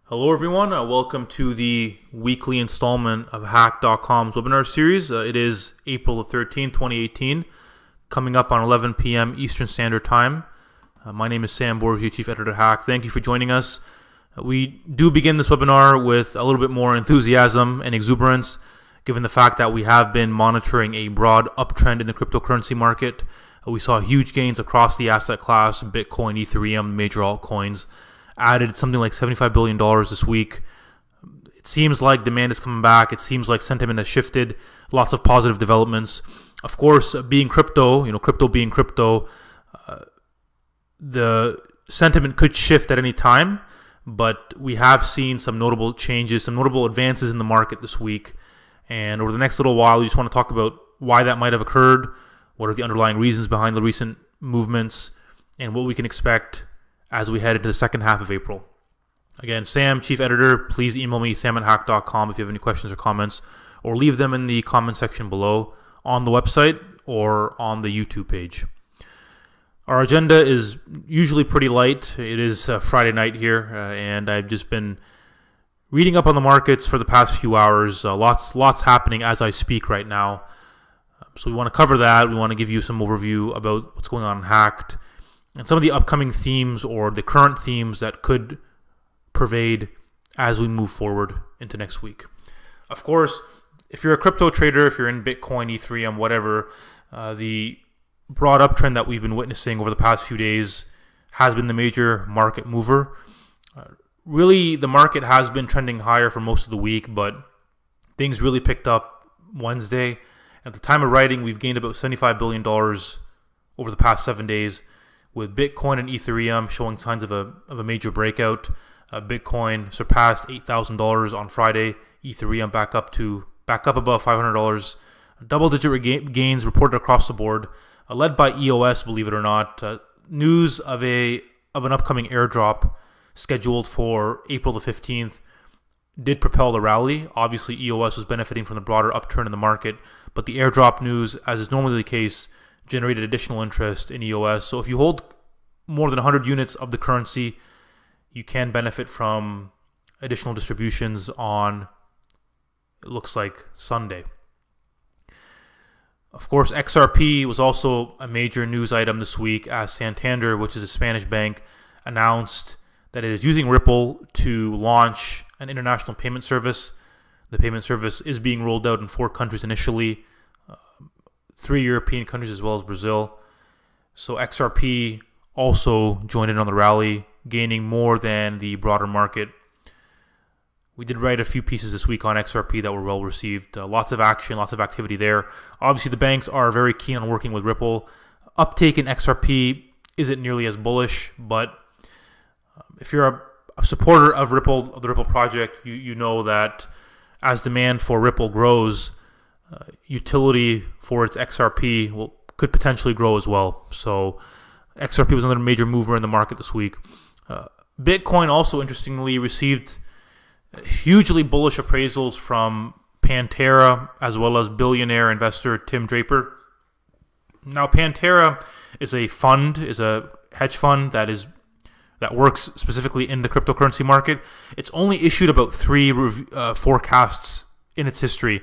Hello everyone, welcome to the weekly installment of Hack.com's webinar series. It is April the 13th, 2018, coming up on 11 p.m. Eastern Standard Time. My name is Sam Borgia, Chief Editor of Hack. Thank you for joining us. We do begin this webinar with a little bit more enthusiasm and exuberance, given the fact that we have been monitoring a broad uptrend in the cryptocurrency market. We saw huge gains across the asset class, Bitcoin, Ethereum, major altcoins. Added something like $75 billion this week. It seems like demand is coming back. It seems like sentiment has shifted. Lots of positive developments. Of course, being crypto, crypto being crypto, the sentiment could shift at any time, but we have seen some notable changes, some notable advances in the market this week. And over the next little while, we just want to talk about why that might have occurred, what are the underlying reasons behind the recent movements, and what we can expect as we head into the second half of April. Again, Sam, Chief Editor, please email me, sam@hack.com, if you have any questions or comments, or leave them in the comment section below on the website or on the YouTube page. Our agenda is usually pretty light. It is Friday night here, and I've just been reading up on the markets for the past few hours. Lots happening as I speak right now. So we want to cover that. We want to give you some overview about what's going on in Hacked, and some of the upcoming themes or the current themes that could pervade as we move forward into next week. Of course, if you're a crypto trader, if you're in Bitcoin, Ethereum, whatever, the broad uptrend that we've been witnessing over the past few days has been the major market mover. Really, the market has been trending higher for most of the week, but things really picked up Wednesday. At the time of writing, we've gained about $75 billion over the past 7 days, with Bitcoin and Ethereum showing signs of a major breakout. Bitcoin surpassed $8,000 on Friday. Ethereum back up above $500. Double-digit gains reported across the board, led by EOS, believe it or not. News of an upcoming airdrop scheduled for April the 15th did propel the rally. Obviously, EOS was benefiting from the broader upturn in the market, but the airdrop news, as is normally the case, generated additional interest in EOS. So if you hold more than 100 units of the currency, you can benefit from additional distributions on, it looks like, Sunday. Of course, XRP was also a major news item this week, as Santander, which is a Spanish bank, announced that it is using Ripple to launch an international payment service. The payment service is being rolled out in 4 countries initially, 3 European countries as well as Brazil. So XRP also joined in on the rally, gaining more than the broader market. We did write a few pieces this week on XRP that were well received. Lots of action, lots of activity there. Obviously, the banks are very keen on working with Ripple. Uptake in XRP isn't nearly as bullish, but if you're a supporter of Ripple, of the Ripple project, you know that as demand for Ripple grows, utility for its XRP could potentially grow as well. So XRP was another major mover in the market this week. Bitcoin also, interestingly, received hugely bullish appraisals from Pantera as well as billionaire investor Tim Draper. Now, Pantera is a hedge fund that works specifically in the cryptocurrency market. It's only issued about 3 forecasts in its history,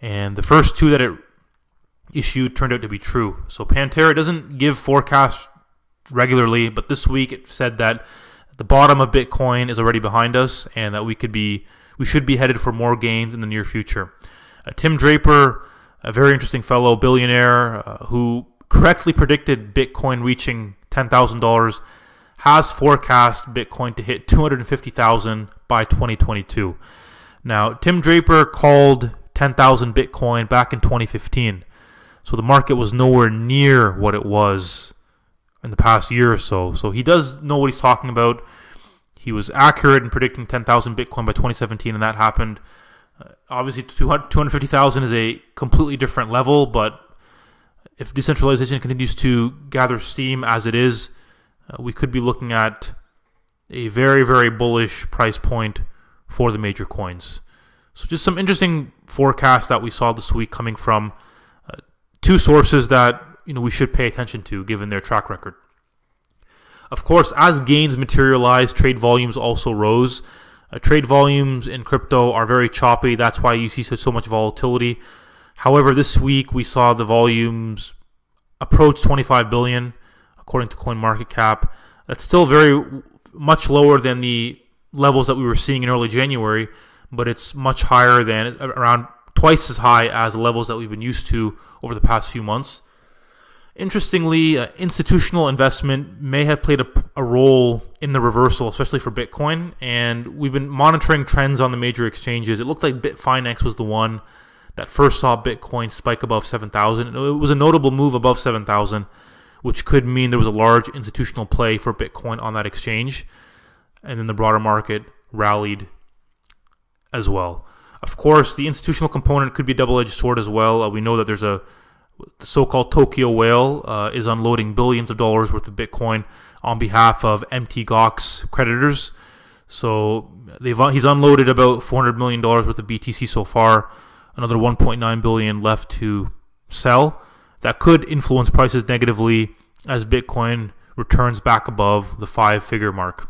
and the first 2 that it issued turned out to be true. So Pantera doesn't give forecasts regularly, but this week it said that the bottom of Bitcoin is already behind us, and that we should be headed for more gains in the near future. Tim Draper, a very interesting fellow, billionaire, who correctly predicted Bitcoin reaching $10,000, has forecast Bitcoin to hit $250,000 by 2022. Now, Tim Draper called 10,000 Bitcoin back in 2015. So the market was nowhere near what it was in the past year or so. So he does know what he's talking about. He was accurate in predicting 10,000 Bitcoin by 2017, and that happened. Obviously, 250,000 is a completely different level, but if decentralization continues to gather steam as it is, we could be looking at a very, very bullish price point for the major coins. So just some interesting forecasts that we saw this week coming from 2 sources that we should pay attention to given their track record. Of course, as gains materialized, trade volumes also rose. Trade volumes in crypto are very choppy. That's why you see so much volatility. However, this week we saw the volumes approach 25 billion, according to CoinMarketCap. That's still very much lower than the levels that we were seeing in early January, but it's much higher than, around twice as high as the levels that we've been used to over the past few months. Interestingly, institutional investment may have played a role in the reversal, especially for Bitcoin. And we've been monitoring trends on the major exchanges. It looked like Bitfinex was the one that first saw Bitcoin spike above 7,000. It was a notable move above 7,000, which could mean there was a large institutional play for Bitcoin on that exchange. And then the broader market rallied as well. Of course, the institutional component could be a double-edged sword as well. We know that there's the so-called Tokyo whale is unloading billions of dollars worth of Bitcoin on behalf of Mt. Gox creditors. So he's unloaded about $400 million worth of BTC so far. Another $1.9 billion left to sell. That could influence prices negatively as Bitcoin returns back above the 5-figure mark.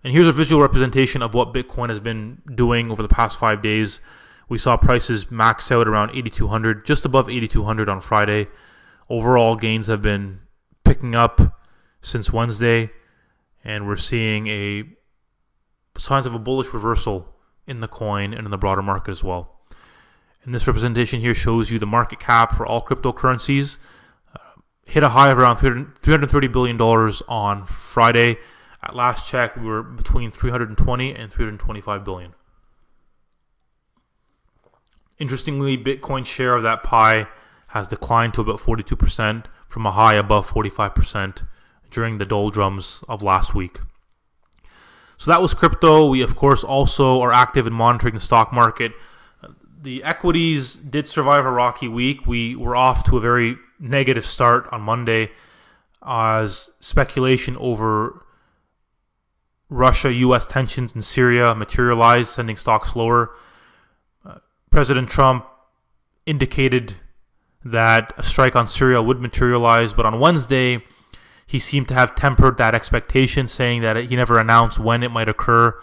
And here's a visual representation of what Bitcoin has been doing over the past 5 days. We saw prices max out around 8,200, just above 8,200 on Friday. Overall gains have been picking up since Wednesday, and we're seeing signs of a bullish reversal in the coin and in the broader market as well. And this representation here shows you the market cap for all cryptocurrencies. Hit a high of around $330 billion on Friday. At last check, we were between 320 and 325 billion. Interestingly, Bitcoin's share of that pie has declined to about 42% from a high above 45% during the doldrums of last week. So that was crypto. We, of course, also are active in monitoring the stock market. The equities did survive a rocky week. We were off to a very negative start on Monday as speculation over Russia-U.S. tensions in Syria materialized, sending stocks lower. President Trump indicated that a strike on Syria would materialize, but on Wednesday, he seemed to have tempered that expectation, saying that he never announced when it might occur.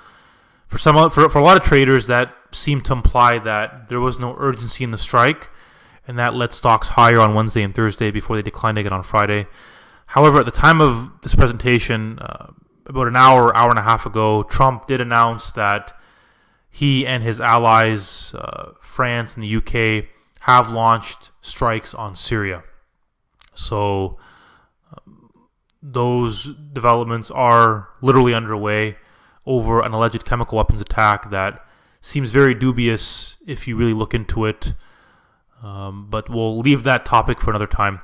For a lot of traders, that seemed to imply that there was no urgency in the strike, and that led stocks higher on Wednesday and Thursday before they declined again on Friday. However, at the time of this presentation, about an hour and a half ago, Trump did announce that he and his allies, France and the UK, have launched strikes on Syria. So those developments are literally underway over an alleged chemical weapons attack that seems very dubious if you really look into it. But we'll leave that topic for another time.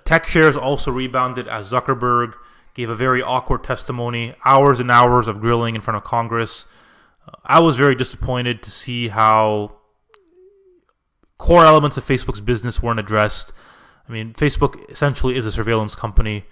Tech shares also rebounded as Zuckerberg gave a very awkward testimony, hours and hours of grilling in front of Congress. I was very disappointed to see how core elements of Facebook's business weren't addressed. I mean, Facebook essentially is a surveillance company,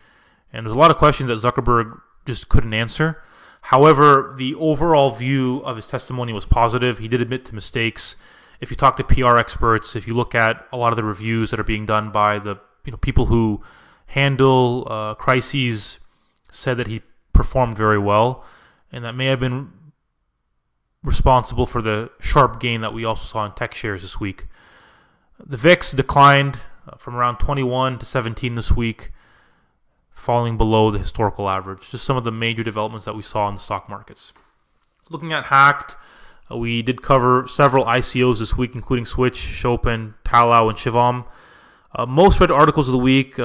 and there's a lot of questions that Zuckerberg just couldn't answer. However, the overall view of his testimony was positive. He did admit to mistakes. If you talk to PR experts, if you look at a lot of the reviews that are being done by the people who handle crises, said that he performed very well, and that may have been responsible for the sharp gain that we also saw in tech shares this week. The VIX declined from around 21 to 17 this week, falling below the historical average. Just some of the major developments that we saw in the stock markets. Looking at Hacked, we did cover several ICOs this week, including Switch, Chopin, Talau, and Shivam. Most read articles of the week,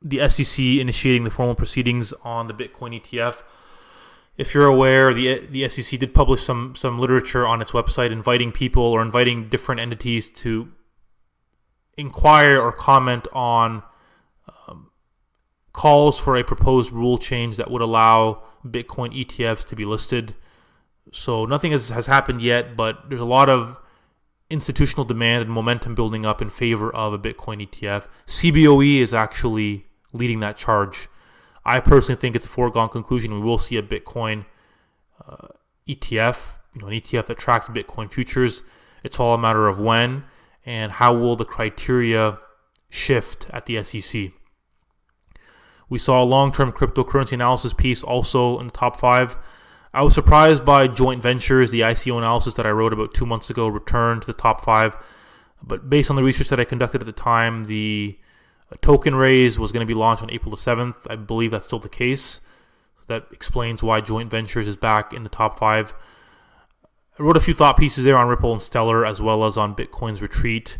the SEC initiating the formal proceedings on the Bitcoin ETF. If you're aware, the SEC did publish some literature on its website inviting people or inviting different entities to inquire or comment on calls for a proposed rule change that would allow Bitcoin ETFs to be listed. So nothing has happened yet, but there's a lot of institutional demand and momentum building up in favor of a Bitcoin ETF. CBOE is actually leading that charge. I personally think it's a foregone conclusion. We will see a Bitcoin ETF, an ETF that tracks Bitcoin futures. It's all a matter of when and how will the criteria shift at the SEC. We saw a long-term cryptocurrency analysis piece also in the top 5. I was surprised by joint ventures. The ICO analysis that I wrote about 2 months ago returned to the top 5. But based on the research that I conducted at the time, the token raise was going to be launched on April the 7th. I believe that's still the case. So that explains why joint ventures is back in the top 5. I wrote a few thought pieces there on Ripple and Stellar, as well as on Bitcoin's retreat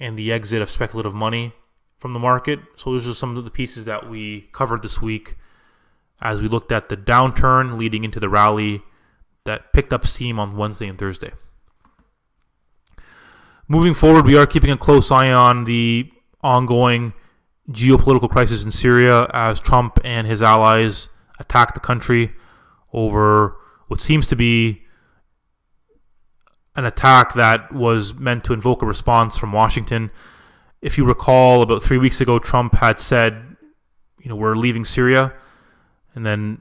and the exit of speculative money from the market. So those are some of the pieces that we covered this week as we looked at the downturn leading into the rally that picked up steam on Wednesday and Thursday. Moving forward, we are keeping a close eye on the ongoing geopolitical crisis in Syria as Trump and his allies attack the country over what seems to be an attack that was meant to invoke a response from Washington. If you recall, about 3 weeks ago, Trump had said, we're leaving Syria. And then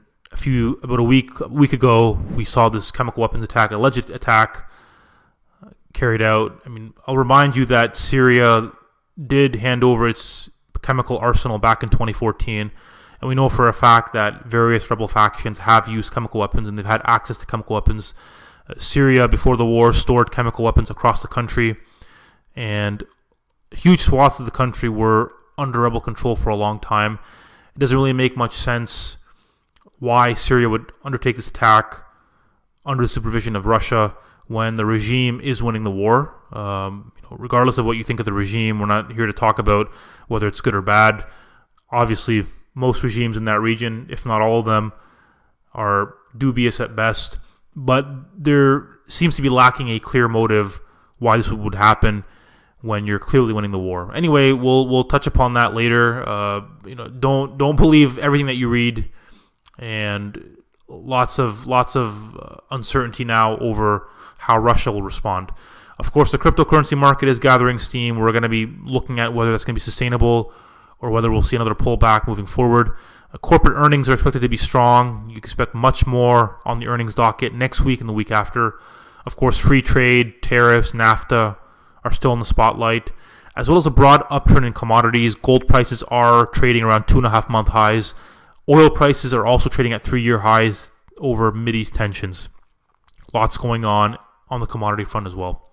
about a week ago, we saw this chemical weapons attack, alleged attack carried out. I'll remind you that Syria did hand over its chemical arsenal back in 2014. And we know for a fact that various rebel factions have used chemical weapons and they've had access to chemical weapons. Syria, before the war, stored chemical weapons across the country. And huge swaths of the country were under rebel control for a long time. It doesn't really make much sense why Syria would undertake this attack under the supervision of Russia when the regime is winning the war. Regardless of what you think of the regime, we're not here to talk about whether it's good or bad. Obviously, most regimes in that region, if not all of them, are dubious at best. But there seems to be lacking a clear motive why this would happen when you're clearly winning the war. Anyway, we'll touch upon that later. Don't believe everything that you read. And lots of uncertainty now over how Russia will respond. Of course, the cryptocurrency market is gathering steam. We're going to be looking at whether that's going to be sustainable or whether we'll see another pullback moving forward. Corporate earnings are expected to be strong. You expect much more on the earnings docket next week and the week after. Of course, free trade, tariffs, NAFTA are still in the spotlight, as well as a broad upturn in commodities. Gold prices are trading around 2.5-month highs. Oil prices are also trading at 3-year highs over Mideast tensions. Lots going on the commodity front as well.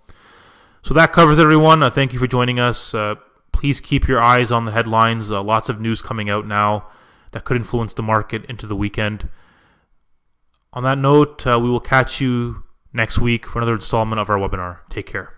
So that covers it, everyone. Thank you for joining us. Please keep your eyes on the headlines. Lots of news coming out now that could influence the market into the weekend. On that note, we will catch you next week for another installment of our webinar. Take care.